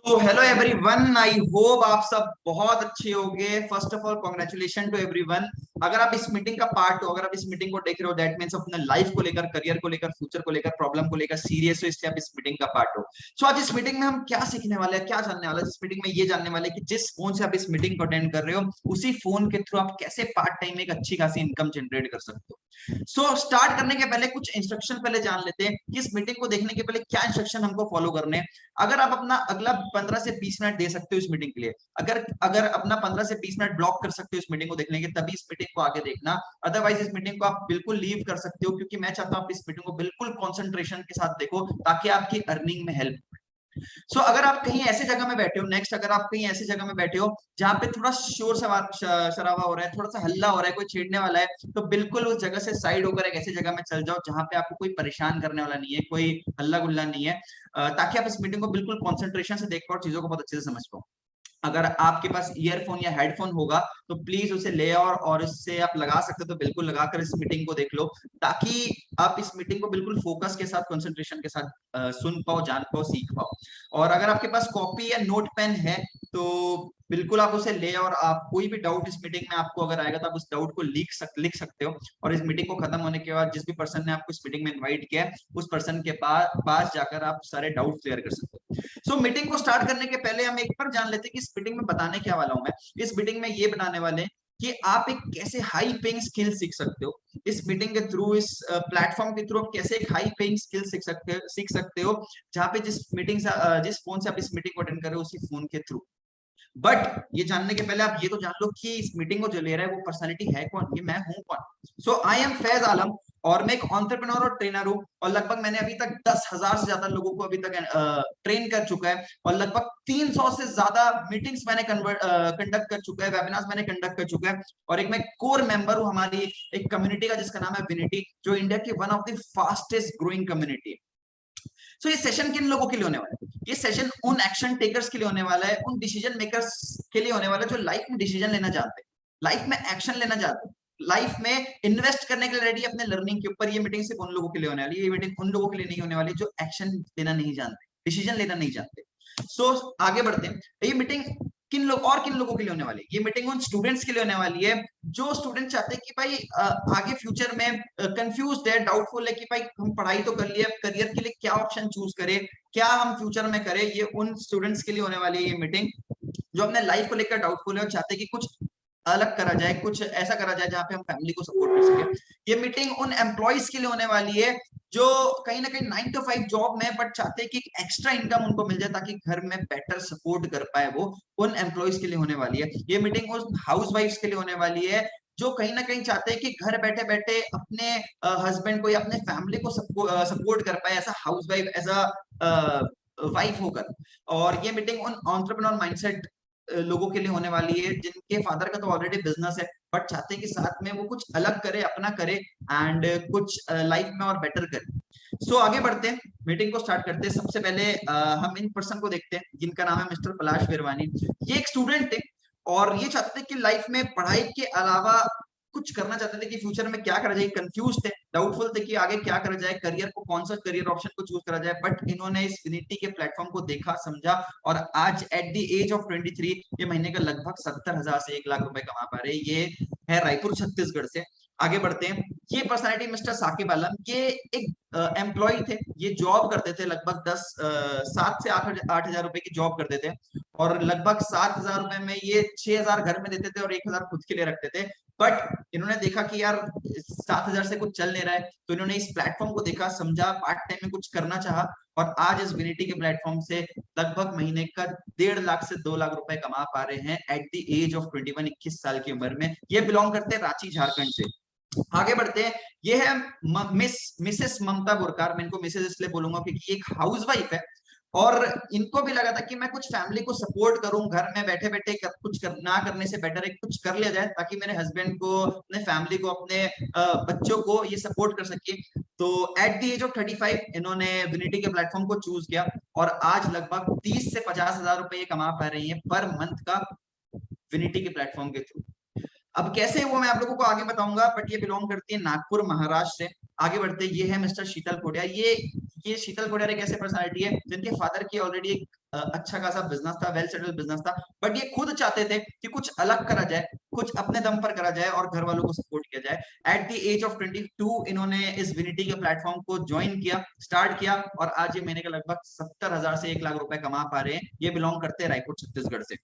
तो hello everyone, I hope आप सब बहुत अच्छे होंगे। First of all congratulation to everyone. अगर आप इस मीटिंग का पार्ट हो, अगर आप इस मीटिंग को देख रहे हो, दैट मींस अपने लाइफ को लेकर, करियर को लेकर, फ्यूचर को लेकर, प्रॉब्लम को लेकर सीरियस हो, इसलिए आप इस मीटिंग का पार्ट हो। सो आज इस मीटिंग में हम क्या सीखने वाले हैं, क्या जानने वाले हैं? इस मीटिंग में ये जानने वाले हैं कि जिस फोन से आप इस मीटिंग को अटेंड कर रहे हो, उसी फोन के थ्रू आप कैसे पार्ट टाइम एक अच्छी खासी इनकम जनरेट कर सकते हो। स्टार्ट करने के पहले कुछ इंस्ट्रक्शन पहले जान लेते हैं कि इस मीटिंग को देखने के पहले क्या इंस्ट्रक्शन हमको फॉलो करने हैं। अगर आप अपना अगला 15 से 20 मिनट दे सकते हो इस मीटिंग के लिए, अगर अगर अपना 15 से 20 मिनट ब्लॉक कर सकते हो इस मीटिंग को देखने के, तभी इस मीटिंग को आगे देखना। अदरवाइज इस मीटिंग को आप बिल्कुल लीव कर सकते हो, क्योंकि मैं चाहता हूं आप इस मीटिंग को बिल्कुल कंसंट्रेशन के साथ देखो, ताकि आपकी अर्निंग में हेल्प। अगर आप कहीं ऐसी जगह में बैठे हो, नेक्स्ट अगर आप कहीं ऐसी जगह में बैठे हो जहां पे थोड़ा शोर शराबा हो रहा है, थोड़ा सा हल्ला हो रहा है, कोई छेड़ने वाला है, तो बिल्कुल उस जगह से साइड होकर एक ऐसी जगह में चल जाओ जहां पे आपको कोई परेशान करने वाला नहीं है, कोई हल्ला गुल्ला नहीं है, ताकि आप इस मीटिंग को बिल्कुल कॉन्सेंट्रेशन से देख पाओ, चीजों को बहुत अच्छे से समझ पाओ। अगर आपके पास ईयरफोन या हेडफोन होगा तो प्लीज उसे ले आओ, और उससे आप लगा सकते हो तो बिल्कुल लगाकर इस मीटिंग को देख लो, ताकि आप इस मीटिंग को बिल्कुल फोकस के साथ, कंसंट्रेशन के साथ सुन पाओ, जान पाओ, सीख पाओ। और अगर आपके पास कॉपी या नोट पेन है तो बिल्कुल आप उसे ले आओ, और आप कोई भी डाउट इस मीटिंग में आपको अगर आएगा तो आप उस डाउट को लिख सकते हो, और इस मीटिंग को खत्म होने के बाद जिस भी पर्सन ने आपको इस मीटिंग में इन्वाइट किया है, उस पर्सन के पास जाकर आप सारे डाउट क्लियर कर सकते हो। मीटिंग को स्टार्ट करने के पहले हम एक बार जान लेते हैं कि इस मीटिंग में बताने क्या वाला हूं मैं। इस मीटिंग में ये बताने वाले हैं कि आप एक कैसे हाई पेइंग स्किल सीख सकते हो इस मीटिंग के थ्रू, इस प्लेटफॉर्म के थ्रू आप कैसे एक हाई पेइंग स्किल सीख सकते हो, जहां पे जिस फोन से आप इस मीटिंग को अटेंड कर रहे हो, उसी फोन के थ्रू। बट ये जानने के पहले आप ये तो जान लो कि इस मीटिंग को जो ले रहा है वो पर्सनालिटी है कौन, ये मैं हूं कौन। आई एम फैज आलम, और मैं एक ऑन्टरप्रेन्योर और ट्रेनर हूं, और लगभग मैंने अभी तक 10,000 से ज्यादा लोगों को अभी तक ट्रेन कर चुका है, और लगभग 300 से ज्यादा मीटिंग्स मैंने कंडक्ट कर चुका है, वेबिनार्स मैंने कंडक्ट कर चुका है, और एक मैं कोर मेंबर हूं हमारी एक कम्युनिटी का, जिसका नाम है विनिटी, जो इंडिया की one of the fastest growing community. ये सेशन किन लोगों के लिए होने वाला है? ये सेशन उन एक्शन टेकर्स के लिए होने वाला है, उन डिसीजन मेकर्स के लिए होने वाला है जो लाइफ में डिसीजन लेना चाहते हैं, लाइफ में एक्शन लेना चाहते हैं, लाइफ में इन्वेस्ट करने के लिए रेडी, अपने लर्निंग के ऊपर। ये मीटिंग सिर्फ उन लोगों के लिए होने वाली है, ये मीटिंग उन लोगों के लिए नहीं होने वाली जो एक्शन लेना नहीं जानते, डिसीजन लेना नहीं जानते। आगे बढ़ते हैं। ये मीटिंग किन लोगों के लिए होने वाली है? ये मीटिंग उन स्टूडेंट्स के लिए होने वाली है जो स्टूडेंट चाहते हैं कि भाई आगे फ्यूचर में कंफ्यूज है, डाउटफुल है कि भाई हम पढ़ाई तो कर लिया, करियर के लिए क्या ऑप्शन चूज करें, क्या हम फ्यूचर में करें। ये उन स्टूडेंट्स के लिए होने वाली है ये मीटिंग जो अपने लाइफ को लेकर डाउटफुल है और चाहते हैं कि कुछ अलग करा जाए, कुछ ऐसा करा जाए जहां पे हम फैमिली को सपोर्ट कर सके। ये मीटिंग उन एम्प्लॉयज के लिए होने वाली है जो कहीं ना कहीं 9 to 5 जॉब में, बट चाहते हैं कि एक्स्ट्रा इनकम उनको मिल जाए ताकि घर में बेटर सपोर्ट कर पाए, वो उन एम्प्लॉयज के लिए होने वाली है। ये मीटिंग उन हाउस वाइफ के लिए होने वाली है जो कहीं ना कहीं चाहते हैं कि घर बैठे बैठे अपने हस्बैंड को या अपने फैमिली को सपोर्ट कर पाए, ऐसा housewife, as a wife होकर। और ये मीटिंग उन एंटरप्रेन्योर माइंडसेट लोगों के लिए होने वाली है जिनके फादर का तो ऑलरेडी बिजनेस है, बट चाहते हैं कि साथ में वो कुछ अलग करे, अपना करे, एंड कुछ लाइफ में और बेटर करे। आगे बढ़ते हैं, मीटिंग को स्टार्ट करते हैं। सबसे पहले हम इन पर्सन को देखते हैं जिनका नाम है मिस्टर पलाश विरवानी। ये एक स्टूडेंट थे और ये चाहते थे कि लाइफ में पढ़ाई के अलावा कुछ करना चाहते थे कि फ्यूचर में क्या करा जाए, कंफ्यूज थे, डाउटफुल थे कि आगे क्या करा जाए, करियर को कौन सा करियर ऑप्शन को चूज करा जाए। बट इन्होंने इस विनिटी के प्लेटफॉर्म को देखा, समझा, और आज एट द एज ऑफ 23 ये महीने का लगभग 70,000 से 1 लाख रुपए कमा पा रहे। ये है रायपुर छत्तीसगढ़ से। आगे बढ़ते हैं। ये पर्सनालिटी मिस्टर साकिब आलम, ये एक एम्प्लॉय थे, ये जॉब करते थे, लगभग 7 से 8 हजार रुपए की जॉब करते थे, और लगभग 7,000 रुपए में ये 6,000 घर में देते थे और 1,000 खुद के लिए रखते थे। बट इन्होंने देखा कि यार 7,000 से कुछ चल नहीं रहा है, तो इन्होंने इस प्लेटफॉर्म को देखा, समझा, पार्ट टाइम में कुछ करना चाहा, और आज इस विनिटी के प्लेटफॉर्म से लगभग महीने का 1.5 लाख से 2 लाख रुपए कमा पा रहे हैं एट द एज ऑफ 21, 21 साल की उम्र में। ये बिलोंग करते हैं रांची, झारखंड से। आगे बढ़ते हैं। ये है मिसेस ममता बुरकार। मैं इनको मिसेस इसलिए बोलूंगा क्योंकि एक हाउस वाइफ है, और इनको भी लगा था कि मैं कुछ फैमिली को सपोर्ट करूं, घर में बैठे बैठे ना करने से बेटर है कुछ कर लिया जाए, ताकि मेरे हस्बैंड को, अपने फैमिली को, अपने बच्चों को ये सपोर्ट कर सके। तो एट द एज ऑफ 35 इन्होंने विनिटी के प्लेटफॉर्म को चूज किया, और आज लगभग 30 से 50,000 रुपए ये कमा पा रही है पर मंथ का विनिटी के प्लेटफॉर्म के थ्रू। अब कैसे वो मैं आप लोगों को आगे बताऊंगा, बट ये बिलोंग करती है नागपुर, महाराष्ट्र से। आगे बढ़ते, ये है मिस्टर शीतल कोडिया। ये शीतल कोडिया एक ऐसे पर्सनालिटी है जिनके फादर की ऑलरेडी एक अच्छा खासा बिजनेस था, वेल सेटल्ड बिजनेस था, बट ये खुद चाहते थे कि कुछ अलग करा जाए, कुछ अपने दम पर करा जाए और घर वालों को सपोर्ट किया जाए। एट द एज ऑफ 22 इन्होंने इस विनिटी के प्लेटफॉर्म को ज्वाइन किया, स्टार्ट किया, और आज ये महीने का लगभग 70,000 से 1 लाख रुपए कमा पा रहे हैं। ये बिलोंग करते हैं रायपुर छत्तीसगढ़ से।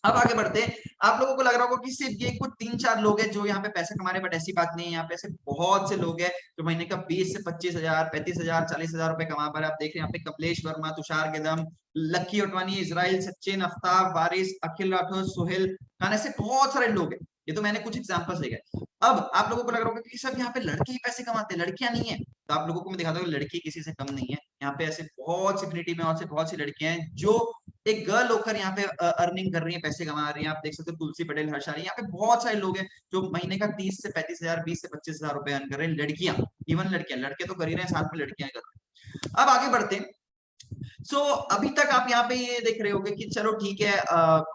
अब आगे बढ़ते हैं। आप लोगों को लग रहा होगा कि सिर्फ ये कुछ 3-4 लोग हैं जो यहाँ पे पैसे कमा रहे हैं, बट ऐसी बात नहीं है। यहाँ पे ऐसे बहुत से लोग हैं जो महीने का 20 से 25,000, 35,000, 40,000 रुपए कमा पा रहे हैं। आप देख रहे हैं यहाँ पे कमलेश वर्मा, तुषार गिदम, लक्की ओटवानी, इजराइल, सचिन, आफ्ताब, वारिस, अखिल राठौर, सोहेल खान, ऐसे बहुत सारे लोग हैं। ये तो मैंने कुछ एग्जांपल्स दिए। अब आप लोगों को लग रहा होगा कि सब यहाँ पे लड़के ही पैसे कमाते हैं, लड़कियां नहीं है। तो आप लोगों को मैं दिखाता हूँ लड़की किसी से कम नहीं है। यहाँ पे ऐसे बहुत सी फिनिटी में और से बहुत सी लड़कियां हैं जो एक गर्ल होकर यहाँ पे अर्निंग कर रही है, पैसे कमा रही है। आप देख सकते हो तुलसी पटेल, हर्षाली, यहाँ पे बहुत सारे लोग हैं जो महीने का 30 से 35,000, 20 से 25,000 रुपए अर्न कर रहे हैं। लड़कियां, इवन लड़कियां, लड़के तो कर ही रहे हैं, साथ में लड़कियां कर रहे हैं। अब आगे बढ़ते हैं। अभी तक आप यहाँ पे ये देख रहे होगे कि चलो ठीक है,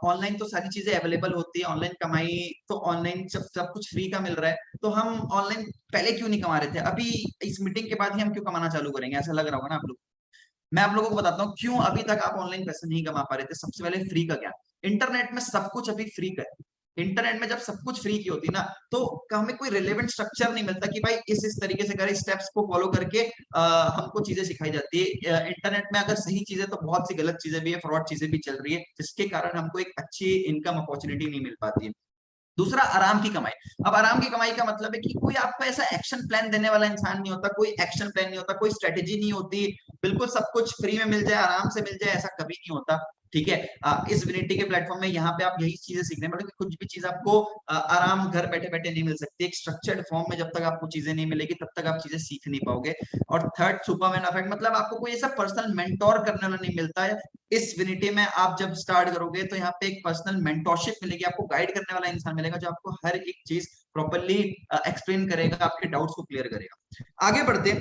ऑनलाइन तो सारी चीजें अवेलेबल होती है, ऑनलाइन कमाई तो ऑनलाइन सब कुछ फ्री का मिल रहा है, तो हम ऑनलाइन पहले क्यों नहीं कमा रहे थे, अभी इस मीटिंग के बाद ही हम क्यों कमाना चालू करेंगे, ऐसा लग रहा होगा ना आप लोग। मैं आप लोगों को बताता हूँ क्यों अभी तक आप ऑनलाइन पैसे नहीं कमा पा रहे थे। सबसे पहले फ्री का क्या, इंटरनेट में सब कुछ अभी फ्री का है। इंटरनेट में जब सब कुछ फ्री की होती ना, तो हमें कोई रिलेवेंट स्ट्रक्चर नहीं मिलता कि भाई इस तरीके से करें, स्टेप्स को फॉलो करके हमको चीजें सिखाई जाती है। इंटरनेट में अगर सही चीजें तो बहुत सी गलत चीजें भी है, फ्रॉड चीजें भी चल रही है, जिसके कारण हमको एक अच्छी इनकम अपॉर्चुनिटी नहीं मिल पाती है। दूसरा, आराम की कमाई। अब आराम की कमाई का मतलब है कि कोई आपको ऐसा एक्शन प्लान देने वाला इंसान नहीं होता, कोई एक्शन प्लान नहीं होता, कोई स्ट्रेटेजी नहीं होती, बिल्कुल सब कुछ फ्री में मिल जाए, आराम से मिल जाए, ऐसा कभी नहीं होता। ठीक है, इस विनिटी के प्लेटफॉर्म में यहाँ पे आप यही चीजें सीखने पड़ेगी। कुछ भी चीज आपको आराम घर बैठे बैठे नहीं मिल सकती। एक स्ट्रक्चर्ड फॉर्म में जब तक आपको चीजें नहीं मिलेगी तब तक आप चीजें सीख नहीं पाओगे। और थर्ड, सुपरमैन इफेक्ट, मतलब आपको कोई ऐसा पर्सनल मेंटोर करने वाला नहीं मिलता है। इस विनिटी में आप जब स्टार्ट करोगे तो यहाँ पे एक पर्सनल मेंटोरशिप मिलेगी, आपको गाइड करने वाला इंसान मिलेगा जो आपको हर एक चीज प्रॉपरली एक्सप्लेन करेगा, आपके डाउट्स को क्लियर करेगा। आगे बढ़ते,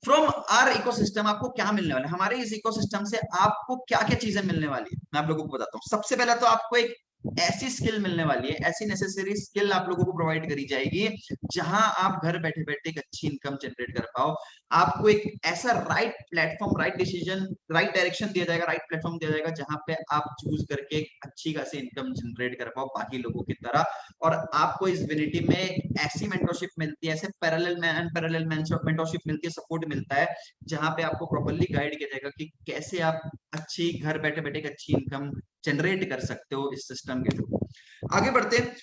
फ्रॉम आर इकोसिस्टम आपको क्या मिलने वाला है, हमारे इस इकोसिस्टम से आपको क्या क्या चीजें मिलने वाली है, मैं आप लोगों को बताता हूँ। सबसे पहले तो आपको एक ऐसी स्किल मिलने वाली है, ऐसी नेसेसरी स्किल आप लोगों को प्रोवाइड करी जाएगी जहां आप घर बैठे बैठे एक अच्छी इनकम जनरेट कर पाओ। आपको एक ऐसा right platform, right decision, right direction दिया जाएगा, राइट प्लेटफॉर्म दिया जाएगा जहां पे आप चूज करके एक अच्छी खासी इनकम जनरेट कर पाओ बाकी लोगों की तरह। और आपको इस विनिटी में ऐसी मेंटरशिप मिलती है, ऐसे पैरेलल में अनपैरेलल मेंटरशिप मिलती है, सपोर्ट मिलता है, जहां पे आपको प्रॉपर्ली गाइड किया जाएगा कि कैसे आप अच्छी घर बैठे बैठे एक अच्छी इनकम जनरेट कर सकते हो इस सिस्टम के थ्रू। आगे बढ़ते हैं।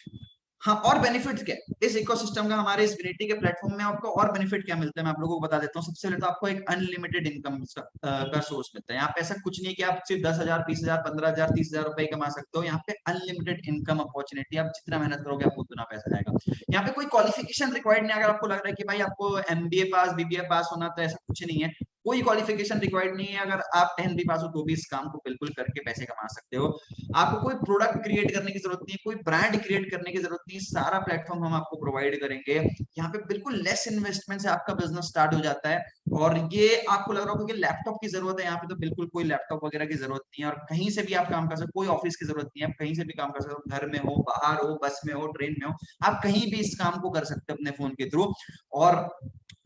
हाँ, और बेनिफिट क्या है इस इकोसिस्टम का, हमारे इस विनिटी के प्लेटफॉर्म में आपको और बेनिफिट क्या मिलता है, मैं आप लोगों को बता देता हूँ। सबसे पहले तो आपको एक अनलिमिटेड इनकम का सोर्स मिलता है। यहाँ पे ऐसा कुछ नहीं कि आप सिर्फ 10,000, 20,000, 15,000, 30,000 रुपए कमा सकते हो। यहाँ पे अनलिमिटेड इनकम अपॉर्चुनिटी, आप जितना मेहनत करोगे आपको उतना पैसा आएगा। यहाँ पे कोई क्वालिफिकेशन रिक्वायर्ड नहीं। अगर आपको लग रहा है कि भाई आपको एमबीए पास, बीबीए पास होना, तो ऐसा कुछ नहीं है, कोई क्वालिफिकेशन रिक्वायर्ड नहीं है। अगर आप 10th भी पास हो तो भी इस काम को बिल्कुल करके पैसे कमा सकते हो। आपको कोई प्रोडक्ट क्रिएट करने की जरूरत नहीं है, कोई ब्रांड क्रिएट करने की जरूरत नहीं है, सारा प्लेटफॉर्म हम आपको प्रोवाइड करेंगे। यहाँ पे बिल्कुल लेस इन्वेस्टमेंट से आपका बिजनेस स्टार्ट हो जाता है। और ये आपको लग रहा होगा कि लैपटॉप की जरूरत है, यहाँ पे तो बिल्कुल कोई लैपटॉप वगैरह की जरूरत नहीं है, और कहीं से भी आप काम कर सकते हो, कोई ऑफिस की जरूरत नहीं है, आप कहीं से भी काम कर सकते हो, घर में हो, बाहर हो, बस में हो, ट्रेन में हो, आप कहीं भी इस काम को कर सकते हो अपने फोन के थ्रू। और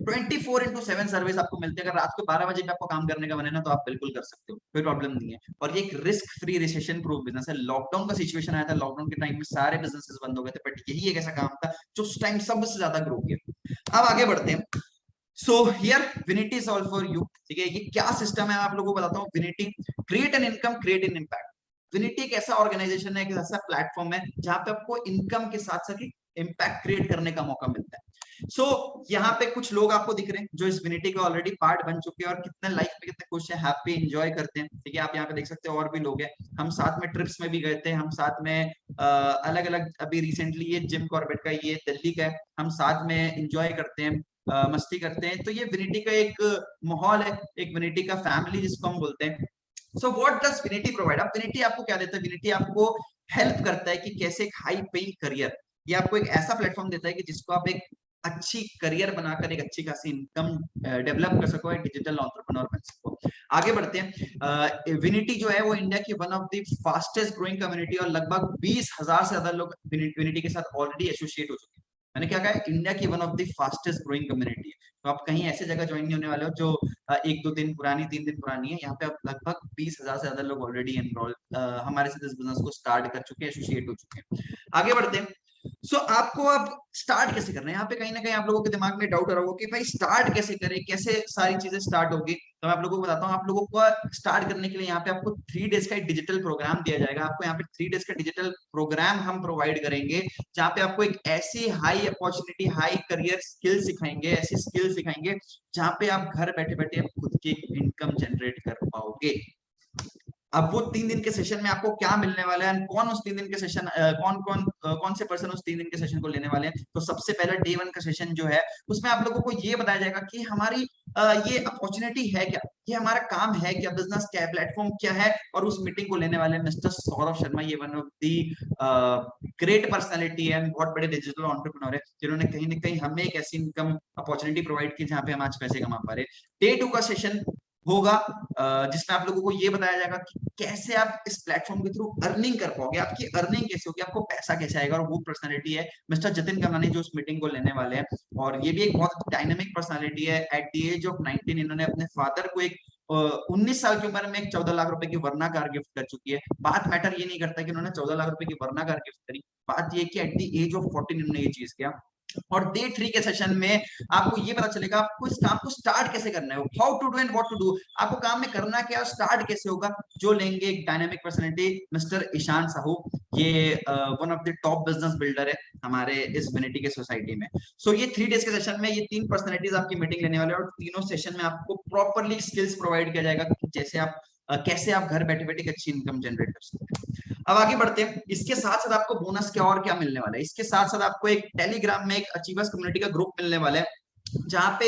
24/7 सर्विस आपको मिलती है। अगर रात को 12 बजे भी आपको काम करने का मन है ना, तो आप बिल्कुल कर सकते हो, कोई प्रॉब्लम नहीं है। और ये एक risk free, recession proof business है। लॉकडाउन का सिचुएशन आया था, लॉकडाउन के टाइम में सारे बिजनेसेस बंद हो गए थे, बट यही एक ऐसा काम था जो उस टाइम सबसे ज्यादा ग्रो किया। अब आगे बढ़ते हैं। So here Vinity is all for you. ठीक है, ये क्या सिस्टम है आप लोगों को बताता हूँ। Vinity create an income, create an impact. Vinity एक ऐसा ऑर्गेनाइजेशन है, एक ऐसा प्लेटफॉर्म है जहां पे आपको इनकम के साथ साथ इम्पैक्ट क्रिएट करने का मौका मिलता है। यहाँ पे कुछ लोग आपको दिख रहे हैं जो इस विनिटी के ऑलरेडी पार्ट बन चुके हैं और कितने लाइफ में कितने खुश हैं, हैप्पी, एंजॉय करते हैं। ठीक है, आप यहाँ पे देख सकते हो और भी लोग हैं। हम साथ में ट्रिप्स में भी गए थे, हम साथ में अलग अलग, अभी रिसेंटली ये जिम कॉर्बेट का, ये दिल्ली का है, हम साथ में एंजॉय करते हैं, मस्ती करते हैं। तो ये विनिटी का एक माहौल है, एक विनिटी का फैमिली जिसको हम बोलते हैं। So what does Vinati provide, अब विनिटी आपको क्या देता है, विनिटी आपको हेल्प करता है कि कैसे एक हाई पेइंग करियर, ये आपको एक ऐसा प्लेटफॉर्म देता है कि जिसको आप एक अच्छी करियर बनाकर एक अच्छी खासी इनकम डेवलप कर सको, एक डिजिटल एंटरप्रेन्योर बन सको। आगे बढ़ते हैं। विनिटी जो है वो इंडिया की one of the fastest growing community, और लगभग 20,000 से ज्यादा लोग विनिटी के साथ ऑलरेडी एसोसिएट हो चुके हैं। मैंने क्या कहा है, इंडिया की one of the fastest growing community है। तो आप कहीं ऐसे जगह ज्वाइन नहीं होने वाले हो जो 1-2 दिन पुरानी, 3 दिन पुरानी है। यहाँ पे आप लगभग 20,000 से ज्यादा लोग ऑलरेडी एनरोल हमारे साथ इस बिजनेस को स्टार्ट कर चुके हैं, एसोसिएट हो चुके हैं। आगे बढ़ते हैं। सो आपको अब स्टार्ट कैसे करना है, यहाँ पे कहीं ना कहीं आप लोगों के दिमाग में डाउट आ रहा होगा कि भाई स्टार्ट कैसे करें, कैसे सारी चीजें स्टार्ट होगी। तो मैं आप लोगों को बताता हूँ, आप लोगों को स्टार्ट करने के लिए यहाँ पे आपको 3 डेज का एक डिजिटल प्रोग्राम दिया जाएगा। आपको यहाँ पे 3 डेज का डिजिटल प्रोग्राम हम प्रोवाइड करेंगे, जहाँ पे आपको एक ऐसी high opportunity, high career skill सिखाएंगे, ऐसी स्किल सिखाएंगे जहाँ पे आप घर बैठे बैठे आप खुद की इनकम जनरेट कर पाओगे। अब वो 3 दिन के सेशन में आपको क्या मिलने वाला है, कौन उस 3 दिन के सेशन, कौन से पर्सन उस 3 दिन के सेशन को लेने वाले हैं। तो सबसे पहला डे 1 का सेशन जो है, उसमें आप लोगों को ये बताया जाएगा कि हमारी ये अपॉर्चुनिटी है क्या, ये हमारा काम है क्या, बिजनेस क्या है, प्लेटफॉर्म क्या है। और उस मीटिंग को लेने वाले मिस्टर सौरभ शर्मा, ये one of the great personality है, बहुत बड़े डिजिटल एंटरप्रेन्योर है, जिन्होंने कहीं ना कहीं हमें एक ऐसी इनकम अपॉर्चुनिटी प्रोवाइड की जहाँ पे हम आज पैसे कमा पा रहे। डे 2 का सेशन होगा, जिसमें आप लोगों को ये बताया जाएगा कि कैसे आप इस प्लेटफॉर्म के थ्रू अर्निंग कर पाओगे, आपकी अर्निंग कैसे होगी, आपको पैसा कैसे आएगा। और वो पर्सनालिटी है मिस्टर जतिन कमलानी, जो इस मीटिंग को लेने वाले हैं। और ये भी एक बहुत डायनेमिक पर्सनालिटी है। एट द एज ऑफ 19 इन्होंने अपने फादर को एक 19 साल की उम्र में एक 14 लाख रुपए की वर्ना कार गिफ्ट कर चुकी है। बात मैटर ये नहीं करता कि उन्होंने 14 लाख रुपए की वर्ना कार गिफ्ट करी, बात ये कि एट द एज ऑफ 14 इन्होंने ये चीज किया। और डे 3 के सेशन में आपको ये पता चलेगा आपको इस काम को स्टार्ट कैसे करना है, how to do and what to do, आपको काम में करना क्या और स्टार्ट कैसे होगा। जो लेंगे एक dynamic personality mister Ishan Sahu, ये one of the top business builder है हमारे इस विनिटी के सोसाइटी में। सो ये 3 डेज के सेशन में ये 3 पर्सनालिटीज आपकी मीटिंग लेने वाले हैं, और तीनों सेशन में आपको प्रॉपरली स्किल्स प्रोवाइड किया जाएगा, जैसे आप कैसे आप घर बैठे बैठे एक अच्छी इनकम जनरेट कर सकते हैं। अब आगे बढ़ते हैं। इसके साथ साथ आपको बोनस क्या और क्या मिलने वाला है, इसके साथ साथ आपको एक टेलीग्राम में एक अचीवर्स कम्युनिटी का ग्रुप मिलने वाला है, जहाँ पे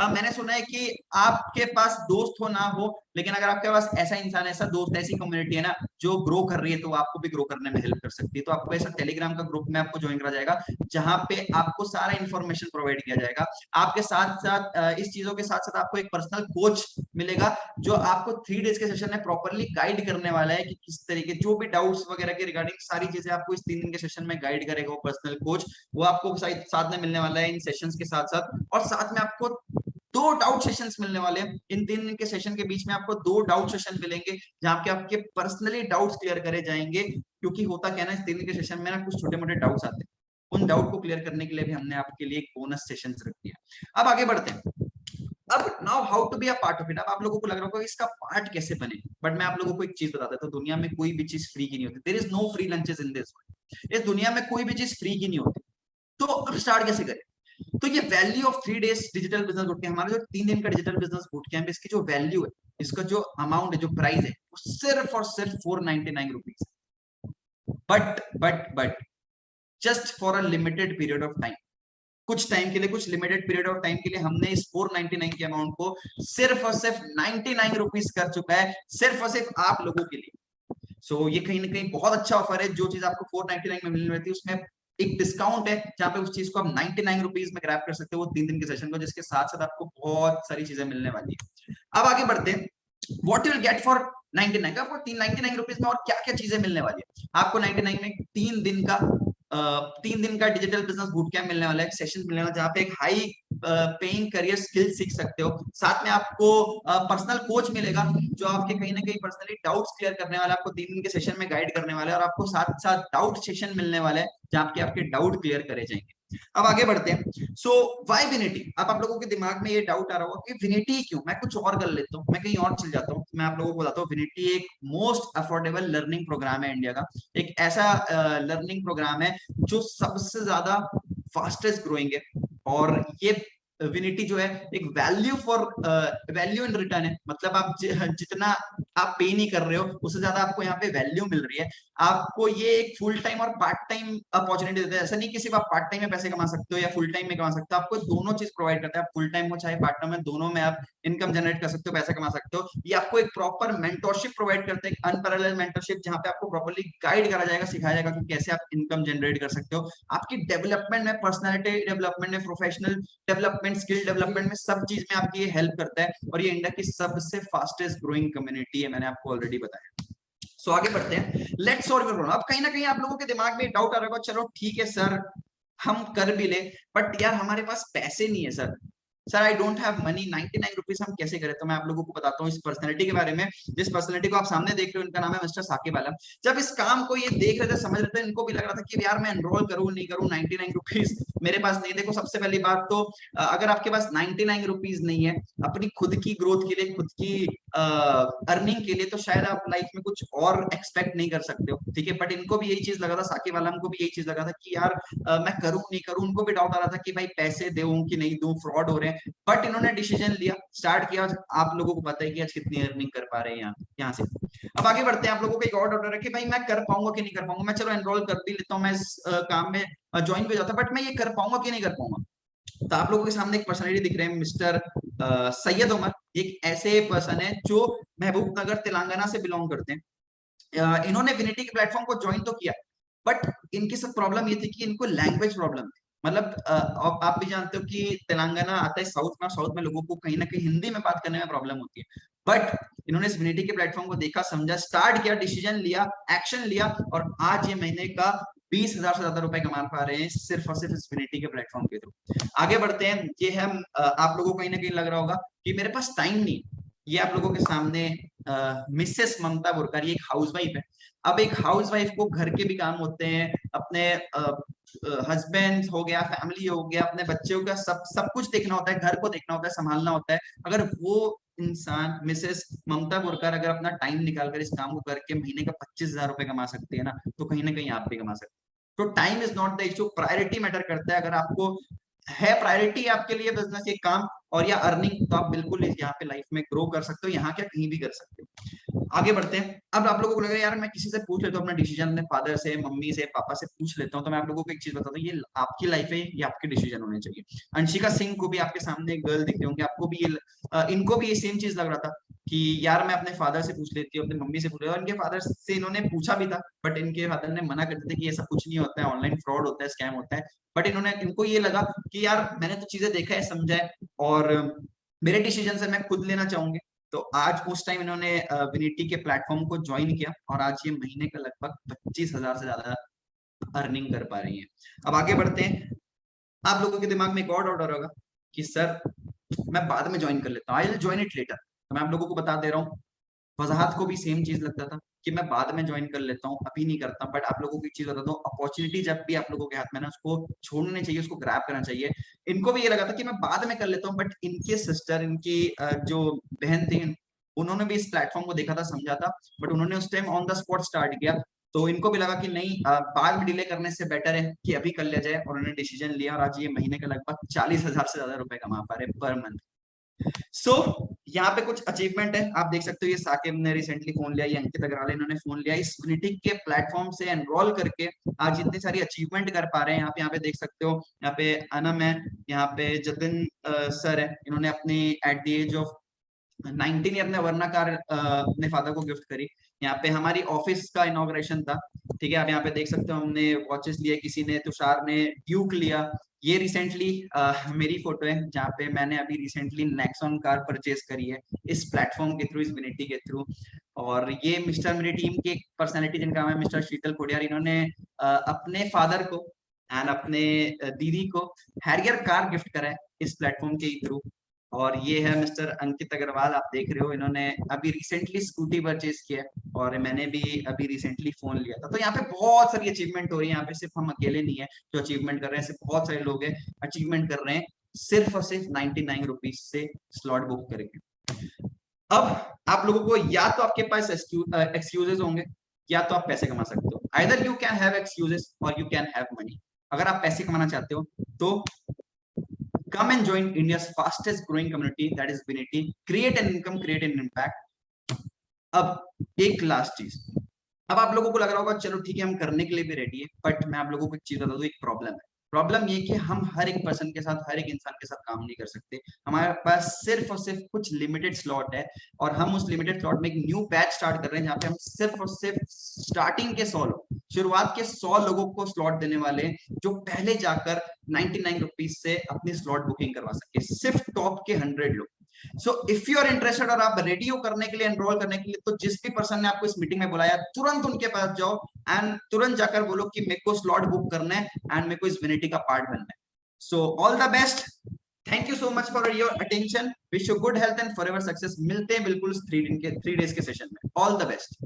मैंने सुना है कि आपके पास दोस्त हो ना हो, लेकिन अगर आपके पास ऐसा इंसान, ऐसा दोस्त, ऐसी कम्युनिटी है ना जो ग्रो कर रही है, तो आपको भी ग्रो करने में हेल्प कर सकती है। तो आपको ऐसा टेलीग्राम का ग्रुप में आपको ज्वाइन करा जाएगा, जहाँ पे आपको सारा इन्फॉर्मेशन प्रोवाइड किया जाएगा। आपके साथ साथ इस चीजों के साथ साथ आपको एक पर्सनल कोच मिलेगा, जो आपको 3 डेज के सेशन में प्रॉपरली गाइड करने वाला है कि किस तरीके, जो भी डाउट्स वगैरह के रिगार्डिंग सारी चीजें आपको इस 3 दिन के सेशन में गाइड करेगा वो पर्सनल कोच। वो आपको साथ में मिलने वाला है इन सेशंस के साथ साथ। और साथ में आपको 2 डाउट सेशंस मिलने वाले हैं। इन 3 दिन के सेशन के बीच में आपको 2 डाउट सेशन मिलेंगे, जहां पे आपके पर्सनली डाउट्स क्लियर करे जाएंगे। क्योंकि होता क्या है ना, इस 3 दिन के सेशन में ना कुछ छोटे मोटे डाउट्स आते हैं, उन डाउट को क्लियर करने के लिए भी हमने आपके लिए एक बोनस सेशन रख दिया। अब आगे बढ़ते हैं। अब now how to be a part of it. अब आप लोगों को लग रहा होगा इसका पार्ट कैसे बने, बट मैं आप लोगों को एक चीज बताता हूं, तो दुनिया में कोई भी चीज फ्री की नहीं होती। There is no free lunches in this world. इस दुनिया में कोई भी चीज फ्री की नहीं होती। तो अब स्टार्ट कैसे करें। तो ये value of 3 days digital business boot camp, हमारा जो 3 दिन का डिजिटल बिजनेस बूट कैंप, इसकी जो वैल्यू है, इसका जो अमाउंट है, जो प्राइस है, वो सिर्फ और सिर्फ 499 rupees. But just for a limited period of time, कुछ टाइम के लिए, कुछ लिमिटेड पीरियड ऑफ टाइम के लिए हमने इस 499 के अमाउंट को सिर्फ और सिर्फ 99 रुपीज कर चुका है, सिर्फ और सिर्फ आप लोगों के लिए। सो ये कहीं ना कहीं बहुत अच्छा ऑफर है। जो चीज आपको 499 में मिलने वाली थी, उसमें एक डिस्काउंट है, जहां पे उस चीज को आप 99 रुपीज में ग्रैब कर सकते हो, वो 3 दिन के सेशन को, जिसके साथ साथ आपको बहुत सारी चीजें मिलने वाली है। अब आगे बढ़ते हैं। What you will get for 99 का, आपको 99 रुपीज में और क्या क्या चीजें मिलने वाली है। आपको 99 में 3 दिन का डिजिटल बिजनेस बूट कैंप मिलने वाला है, सेशन मिलने वाला है, जहाँ पे एक हाई पेइंग करियर स्किल सीख सकते हो। साथ में आपको पर्सनल कोच मिलेगा, जो आपके कहीं ना कहीं पर्सनली डाउट्स क्लियर करने वाला है, आपको 3 दिन के सेशन में गाइड करने वाला है। और आपको साथ साथ डाउट सेशन मिलने वाला है, जहाँ पे आपके डाउट क्लियर करे जाएंगे। अब आगे बढ़ते हैं। सो वाई विनिटी। अब आप लोगों के दिमाग में ये डाउट आ रहा होगा कि विनिटी क्यों, मैं कुछ और कर लेता हूँ, मैं कहीं और चल जाता हूँ। मैं आप लोगों को बताता हूँ, विनिटी एक मोस्ट अफोर्डेबल लर्निंग प्रोग्राम है इंडिया का। एक ऐसा लर्निंग प्रोग्राम है जो सबसे ज्यादा फास्टेस्ट ग्रोइंग है। और ये विनिटी जो है एक वैल्यू इन रिटर्न है। मतलब आप जितना आप पे नहीं कर रहे हो, उससे ज्यादा आपको यहाँ पे वैल्यू मिल रही है। आपको ये एक फुल टाइम और पार्ट टाइम अपॉर्चुनिटी देता है। ऐसा नहीं कि सिर्फ आप पार्ट टाइम में पैसे कमा सकते हो या फुल टाइम में कमा सकते हो, आपको दोनों चीज प्रोवाइड करता है। आप फुल टाइम हो चाहे पार्ट टाइम में, दोनों में आप इनकम जनरेट कर सकते हो, पैसा कमा सकते हो। ये आपको एक प्रॉपर मेंटरशिप प्रोवाइड करता है, अनपैरेलल मेंटरशिप, जहाँ पे आपको प्रॉपर्ली गाइड करा जाएगा, सिखाया जाएगा कि कैसे आप इनकम जनरेट कर सकते हो। आपकी डेवलपमेंट में, पर्सनैलिटी डेवलपमेंट में, प्रोफेशनल डेवलपमेंट, स्किल डेवलपमेंट में, सब चीज में आपकी ये हेल्प करता है। और ये इंडिया की सबसे फास्टेस्ट ग्रोइंग कम्युनिटी है, मैंने आपको ऑलरेडी बताया। सो आगे बढ़ते हैं। Let's solve your problem. अब कहीं ना कहीं आप लोगों के दिमाग में डाउट आ रहा होगा, चलो ठीक है सर, हम कर भी ले, बट यार हमारे पास पैसे नहीं है sir, sir I don't have money, 99 rupees हम कैसे करें? तो मैं आप लोगों को बताता हूँ इस पर्सनैलिटी के बारे में। जिस पर्सनैलिटी को आप सामने देख रहे हो, इनका नाम है मिस्टर साकिब आलम। जब इस काम को ये देख रहे थे, समझ रहे थे, इनको भी लग रहा था कि यार मैं एनरोल करूँ नहीं करूँ, 99 रुपीज मेरे पास नहीं। देखो सबसे पहली बात तो अगर आपके पास 99 रुपीज नहीं है अपनी खुद की ग्रोथ के लिए, खुद की अर्निंग के लिए, तो शायद आप लाइफ में कुछ और एक्सपेक्ट नहीं कर सकते हो, ठीक है। बट इनको भी यही चीज लगा था, साकिब आलम को भी यही चीज लगा था कि यार मैं करूं नहीं करूं। उनको भी डाउट आ रहा था कि भाई पैसे दूं कि नहीं दूं, फ्रॉड हो रहे हैं। बट इन्होंने डिसीजन लिया, स्टार्ट किया। आप लोगों को पता है कि आज कितनी अर्निंग कर पा रहे हैं यहाँ से। अब आगे बढ़ते हैं। आप लोगों को एक और डाउट है कि भाई मैं कर पाऊंगा कि नहीं कर पाऊंगा। मैं चलो एनरोल कर भी लेता हूँ, मैं इस काम में ज्वाइन भी जाता, बट मैं ये कर पाऊंगा कि नहीं कर पाऊंगा। तो आप लोगों के सामने एक पर्सनैलिटी दिख रहे हैं, मिस्टर सैयद उमर। एक ऐसे पर्सन है जो महबूब नगर तेलंगाना से बिलोंग करते हैं। इन्होंने विनिटी के प्लेटफॉर्म को ज्वाइन तो किया, बट इनकी सब प्रॉब्लम ये थी कि इनको लैंग्वेज प्रॉब्लम थी। मतलब आप भी जानते हो कि तेलंगाना आता है साउथ में, साउथ में लोगों को कहीं ना कहीं हिंदी में बात करने में प्रॉब्लम होती है। बट इन्होंने इस विनिटी के प्लेटफॉर्म को देखा, समझा, स्टार्ट किया, डिसीजन लिया, एक्शन लिया, और आज ये महीने का 20,000 से ज्यादा रुपए कमा पा रहे हैं सिर्फ और सिर्फ इस विनिटी के प्लेटफॉर्म के थ्रू। आगे बढ़ते हैं। ये है आप लोगों को कहीं ना कहीं लग रहा होगा कि मेरे पास टाइम नहीं। ये आप लोगों के सामने मिसेस ममता बुरकर, ये एक हाउसवाइफ है। अब एक हाउसवाइफ को घर के भी काम होते हैं, अपने हस्बैंड हो गया, फैमिली हो गया, अपने बच्चों का सब सब कुछ देखना होता है, घर को देखना होता है, संभालना होता है। अगर वो इंसान मिसेस ममता बुरकर अगर अपना टाइम निकालकर इस काम को करके महीने का 25,000 रुपए कमा सकती है ना, तो कहीं ना कहीं आप भी कमा सकते हैं। तो time is not the issue, priority matter करता है। अगर आपको है प्रायोरिटी आपके लिए बिजनेस, ये काम और या अर्निंग, तो आप बिल्कुल यहाँ पे लाइफ में ग्रो कर सकते हो, यहाँ क्या कहीं भी कर सकते हो। आगे बढ़ते हैं। अब आप लोगों को लग रहा है यार मैं किसी से पूछ लेता हूँ अपना डिसीजन, अपने फादर से, मम्मी से, पापा से पूछ लेता हूँ। तो मैं आप लोगों को एक चीज बताता हूँ, ये आपकी लाइफ है, ये आपके डिसीजन होने चाहिए। अंशिका सिंह को भी आपके सामने एक गर्ल दिख रही होंगी, आपको भी ये इनको भी ये सेम चीज लग रहा था कि यार मैं अपने फादर से पूछ लेती हूँ, अपनी मम्मी से पूछ लेती हूँ। इनके फादर से इन्होंने पूछा भी था, बट इनके फादर ने मना कर दिया कि ये सब कुछ नहीं होता है, ऑनलाइन फ्रॉड होता है, स्कैम होता है। बट इनको ये लगा कि यार मैंने तो चीजें देखा है, समझा है, और मेरे डिसीजन से मैं खुद लेना चाहूंगी। तो आज उस टाइम इन्होंने विनिटी के प्लेटफॉर्म को ज्वाइन किया, और आज ये महीने का लगभग 25,000 से ज्यादा अर्निंग कर पा रही है। अब आगे बढ़ते हैं। आप लोगों के दिमाग में एक और डाउट होगा कि सर मैं बाद में ज्वाइन कर लेता हूँ, I will join it later. तो मैं आप लोगों को बता दे रहा हूँ, वजाहत को भी सेम चीज लगता था कि मैं बाद में ज्वाइन कर लेता हूँ, अभी नहीं करता। बट आप लोगों को एक चीज बताता हूँ, अपॉर्चुनिटी जब भी आप लोगों के हाथ में ना, उसको छोड़ने चाहिए, उसको ग्रैब करना चाहिए। इनको भी ये लगा था कि मैं बाद में कर लेता हूँ, बट इनके सिस्टर, इनकी जो बहन थी, उन्होंने भी इस प्लेटफॉर्म को देखा था, समझा था, बट उन्होंने उस time on the spot start किया। तो इनको भी लगा कि नहीं, बाद में डिले करने से बेटर है कि अभी कर लिया जाए, और उन्होंने डिसीजन लिया, और आज ये महीने का लगभग 40,000 से ज्यादा रुपए कमा पा रहे पर मंथ। सो यहाँ पे कुछ अचीवमेंट है, आप देख सकते हो। ये साकिब ने रिसेंटली फोन लिया, ये अंकित अग्रवाल इन्होंने फोन लिया, इस विनिटी के प्लेटफॉर्म से एनरोल करके आज इतनी सारी अचीवमेंट कर पा रहे हैं। आप यहाँ पे देख सकते हो, यहाँ पे अनम है, यहाँ पे जतिन सर है, इन्होंने अपनी एट द एज ऑफ 19 अपने वर्ना कार अपने फादर को गिफ्ट करी। यहाँ पे हमारी ऑफिस का इनॉग्रेशन था, ठीक है। आप यहाँ पे देख सकते हो, हमने वॉचेस लिए, किसी ने, तुषार ने ड्यूक लिया। ये रिसेंटली मेरी फोटो है, जहाँ पे मैंने अभी रिसेंटली नेक्सॉन कार परचेज करी है इस प्लेटफॉर्म के थ्रू, इस विनिटी के थ्रू। और ये मिस्टर, मेरी टीम की एक पर्सनैलिटी जिनका नाम है मिस्टर शीतल कोडियार, इन्होंने अपने फादर को एंड अपने दीदी को हैरियर कार गिफ्ट करा है इस प्लेटफॉर्म के थ्रू। और ये है मिस्टर अंकित अग्रवाल, आप देख रहे हो, इन्होंने अभी रिसेंटली स्कूटी परचेज किया, और मैंने भी अभी रिसेंटली फोन लिया था। तो यहाँ पे बहुत सारी अचीवमेंट हो रही है, यहाँ पे सिर्फ हम अकेले नहीं है जो अचीवमेंट कर रहे हैं, सिर्फ बहुत सारे लोग हैं अचीवमेंट कर रहे हैं सिर्फ और सिर्फ 99 रुपीज से स्लॉट बुक करके। अब आप लोगों को या तो आपके पास एक्सक्यूजेस होंगे, या तो आप पैसे कमा सकते हो। Either you can have excuses और यू कैन हैव मनी। अगर आप पैसे कमाना चाहते हो तो come and join India's fastest growing community, that is Vinity. Create an income, create an impact. अब एक लास्ट चीज, अब आप लोगों को लग रहा होगा चलो ठीक है हम करने के लिए भी रेडी है, बट मैं आप लोगों को एक चीज बता दूं, एक प्रॉब्लम है। प्रॉब्लम ये कि हम हर एक पर्सन के साथ, हर एक इंसान के साथ काम नहीं कर सकते। हमारे पास सिर्फ और सिर्फ कुछ लिमिटेड स्लॉट है, और हम उस लिमिटेड स्लॉट में एक न्यू बैच स्टार्ट कर रहे हैं, जहाँ पे हम सिर्फ और सिर्फ स्टार्टिंग के 100 लोग, शुरुआत के 100 लोगों को स्लॉट देने वाले हैं, जो पहले जाकर 99 रुपीज से अपनी स्लॉट बुकिंग करवा सके, सिर्फ टॉप के 100 लोग। So if you are interested और आप रेडी हो करने के लिए, एनरोल करने के लिए, तो जिस भी पर्सन ने आपको इस मीटिंग में बुलाया तुरंत उनके पास जाओ एंड तुरंत जाकर बोलो कि मेरे को स्लॉट बुक करना है एंड मेरे को इस विनिटी का पार्ट बनना है। So all the best, thank you so much for your attention, wish you good health and forever success. मिलते हैं बिल्कुल 3 डेज के सेशन में। All the best.